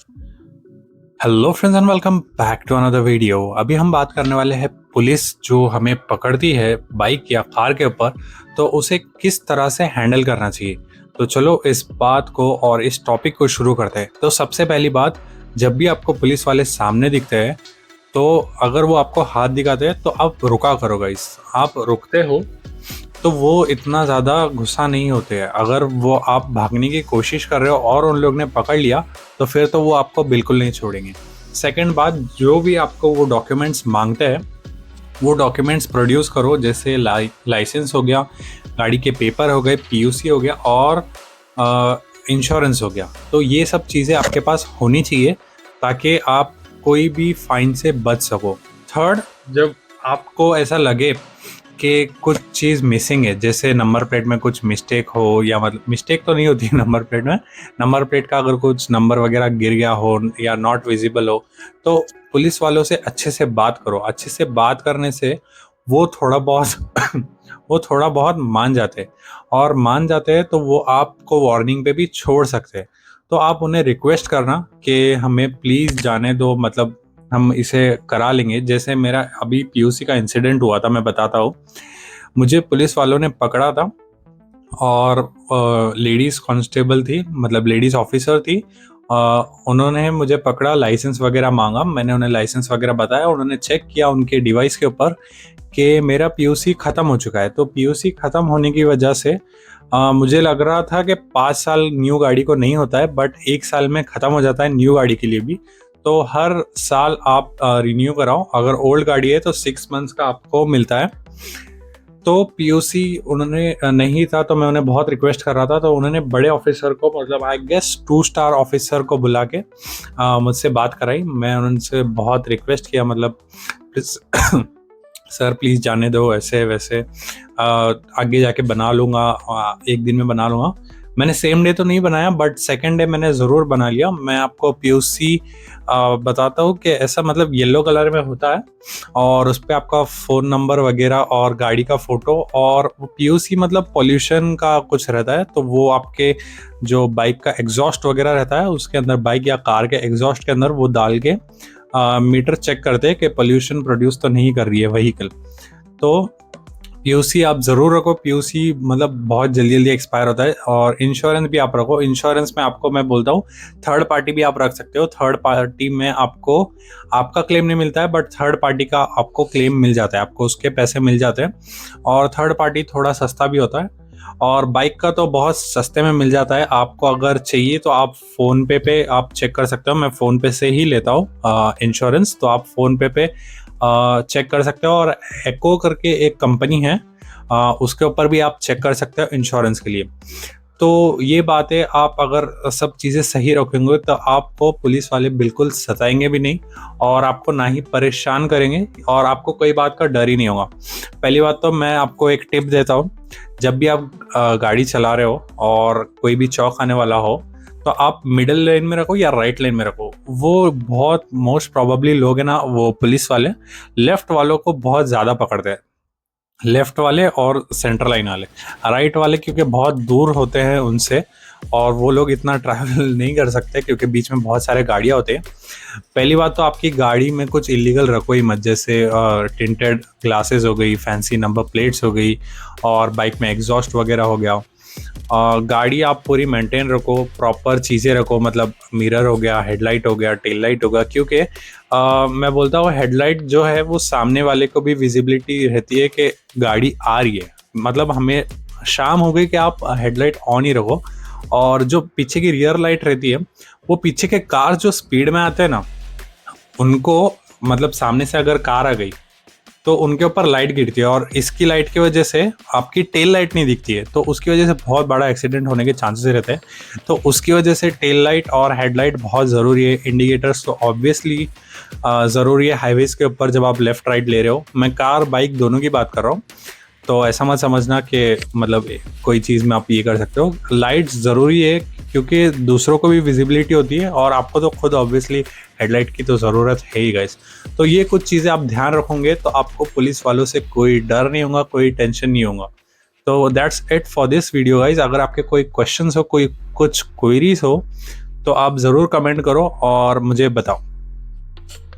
Hello friends and welcome back to another video. अभी हम बात करने वाले हैं पुलिस जो हमें पकड़ती है बाइक या कार के ऊपर, तो उसे किस तरह से हैंडल करना चाहिए। तो चलो इस बात को और इस टॉपिक को शुरू करते हैं। तो सबसे पहली बात, जब भी आपको पुलिस वाले सामने दिखते हैं तो अगर वो आपको हाथ दिखाते हैं तो आप रुका करो गाइस। आप रुकते हो तो वो इतना ज़्यादा गुस्सा नहीं होते हैं। अगर वो आप भागने की कोशिश कर रहे हो और उन लोग ने पकड़ लिया तो फिर तो वो आपको बिल्कुल नहीं छोड़ेंगे। सेकंड बात, जो भी आपको वो डॉक्यूमेंट्स मांगते हैं वो डॉक्यूमेंट्स प्रोड्यूस करो, जैसे लाइसेंस हो गया, गाड़ी के पेपर हो गए, पीयूसी हो गया और इंश्योरेंस हो गया। तो ये सब चीज़ें आपके पास होनी चाहिए ताकि आप कोई भी फाइन से बच सको। थर्ड, जब आपको ऐसा लगे कि कुछ चीज़ मिसिंग है, जैसे नंबर प्लेट में कुछ मिस्टेक हो, या मतलब मिस्टेक तो नहीं होती है नंबर प्लेट में, नंबर प्लेट का अगर कुछ नंबर वगैरह गिर गया हो या नॉट विजिबल हो, तो पुलिस वालों से अच्छे से बात करो। अच्छे से बात करने से वो थोड़ा बहुत वो थोड़ा बहुत मान जाते हैं, और मान जाते हैं तो वो आपको वार्निंग पे भी छोड़ सकते हैं। तो आप उन्हें रिक्वेस्ट करना कि हमें प्लीज़ जाने दो, मतलब हम इसे करा लेंगे। जैसे मेरा अभी पीयूसी का इंसिडेंट हुआ था, मैं बताता हूँ। मुझे पुलिस वालों ने पकड़ा था और लेडीज़ कांस्टेबल थी, मतलब लेडीज़ ऑफिसर थी। उन्होंने मुझे पकड़ा, लाइसेंस वगैरह मांगा, मैंने उन्हें लाइसेंस वगैरह बताया। उन्होंने चेक किया उनके डिवाइस के ऊपर कि मेरा पीयूसी ख़त्म हो चुका है। तो पीयूसी ख़त्म होने की वजह से मुझे लग रहा था कि 5 साल न्यू गाड़ी को नहीं होता है, बट 1 साल में ख़त्म हो जाता है न्यू गाड़ी के लिए भी। तो हर साल आप रिन्यू कराओ। अगर ओल्ड गाड़ी है तो 6 मंथ्स का आपको मिलता है। तो पीयूसी उन्होंने नहीं था, तो मैं उन्हें बहुत रिक्वेस्ट कर रहा था। तो उन्होंने बड़े ऑफिसर को, मतलब आई गेस 2 स्टार ऑफिसर को बुला के मुझसे बात कराई। मैं उनसे बहुत रिक्वेस्ट किया, मतलब सर प्लीज़ जाने दो, ऐसे वैसे आगे जाके बना लूँगा, 1 दिन में बना लूँगा। मैंने सेम डे तो नहीं बनाया, बट सेकंड डे मैंने ज़रूर बना लिया। मैं आपको पीयूसी बताता हूँ कि ऐसा, मतलब येलो कलर में होता है और उस पे आपका फ़ोन नंबर वगैरह और गाड़ी का फ़ोटो, और वो पीयूसी मतलब पॉल्यूशन का कुछ रहता है। तो वो आपके जो बाइक का एग्जॉस्ट वगैरह रहता है उसके अंदर, बाइक या कार के एग्जॉस्ट के अंदर वो डाल के मीटर चेक करते हैं कि पोल्यूशन प्रोड्यूस तो नहीं कर रही है व्हीकल। तो पीयूसी आप ज़रूर रखो। पीयूसी मतलब बहुत जल्दी जल्दी एक्सपायर होता है। और इंश्योरेंस भी आप रखो। इंश्योरेंस में आपको मैं बोलता हूँ, थर्ड पार्टी भी आप रख सकते हो। थर्ड पार्टी में आपको आपका क्लेम नहीं मिलता है, बट थर्ड पार्टी का आपको क्लेम मिल जाता है, आपको उसके पैसे मिल जाते हैं। और थर्ड पार्टी थोड़ा सस्ता भी होता है, और बाइक का तो बहुत सस्ते में मिल जाता है। आपको अगर चाहिए तो आप फ़ोन पे आप चेक कर सकते हो। मैं फ़ोन पे से ही लेता हूँ इंश्योरेंस, तो आप फ़ोन पे चेक कर सकते हो। और एको करके एक कंपनी है, उसके ऊपर भी आप चेक कर सकते हो इंश्योरेंस के लिए। तो ये बातें, आप अगर सब चीज़ें सही रखेंगे तो आपको पुलिस वाले बिल्कुल सताएंगे भी नहीं, और आपको ना ही परेशान करेंगे, और आपको कोई बात का डर ही नहीं होगा। पहली बात तो मैं आपको एक टिप देता हूँ, जब भी आप गाड़ी चला रहे हो और कोई भी चौक आने वाला हो, तो आप मिडिल लेन में रखो या राइट लेन में रखो। वो बहुत मोस्ट प्रोबेबली लोग हैं ना, वो पुलिस वाले लेफ्ट वालों को बहुत ज़्यादा पकड़ते हैं, लेफ्ट वाले और सेंटर लाइन वाले। राइट वाले क्योंकि बहुत दूर होते हैं उनसे, और वो लोग इतना ट्रैवल नहीं कर सकते क्योंकि बीच में बहुत सारे गाड़ियाँ होते हैं। पहली बात तो आपकी गाड़ी में कुछ इलीगल रखो ही मत, जैसे टिंटेड ग्लासेस हो गई, फैंसी नंबर प्लेट्स हो गई, और बाइक में एग्जॉस्ट वगैरह हो गया। गाड़ी आप पूरी मेंटेन रखो, प्रॉपर चीज़ें रखो, मतलब मिरर हो गया, हेडलाइट हो गया, टेल लाइट हो गया। क्योंकि मैं बोलता हूँ हेडलाइट जो है वो सामने वाले को भी विजिबिलिटी रहती है कि गाड़ी आ रही है। मतलब हमें शाम हो गई कि आप हेडलाइट ऑन ही रखो। और जो पीछे की रियर लाइट रहती है, वो पीछे के कार जो स्पीड में आते हैं ना, उनको, मतलब सामने से अगर कार आ गई तो उनके ऊपर लाइट गिरती है, और इसकी लाइट की वजह से आपकी टेल लाइट नहीं दिखती है, तो उसकी वजह से बहुत बड़ा एक्सीडेंट होने के चांसेस रहते हैं। तो उसकी वजह से टेल लाइट और हेडलाइट बहुत ज़रूरी है। इंडिकेटर्स तो ऑब्वियसली ज़रूरी है हाईवेज़ के ऊपर जब आप लेफ़्ट राइट ले रहे हो। मैं कार बाइक दोनों की बात कर रहा हूँ, तो ऐसा मत समझना कि मतलब कोई चीज़ में आप ये कर सकते हो। लाइट्स ज़रूरी है क्योंकि दूसरों को भी विजिबिलिटी होती है, और आपको तो खुद ऑब्वियसली हेडलाइट की तो ज़रूरत है ही गाइस। तो ये कुछ चीज़ें आप ध्यान रखोगे तो आपको पुलिस वालों से कोई डर नहीं होगा, कोई टेंशन नहीं होगा। तो that's it for this video guys. अगर आपके कोई क्वेश्चंस हो, कोई कुछ क्वेरीज हो, तो आप ज़रूर कमेंट करो और मुझे बताओ।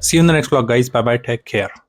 See you in the next vlog guys, bye bye, take care.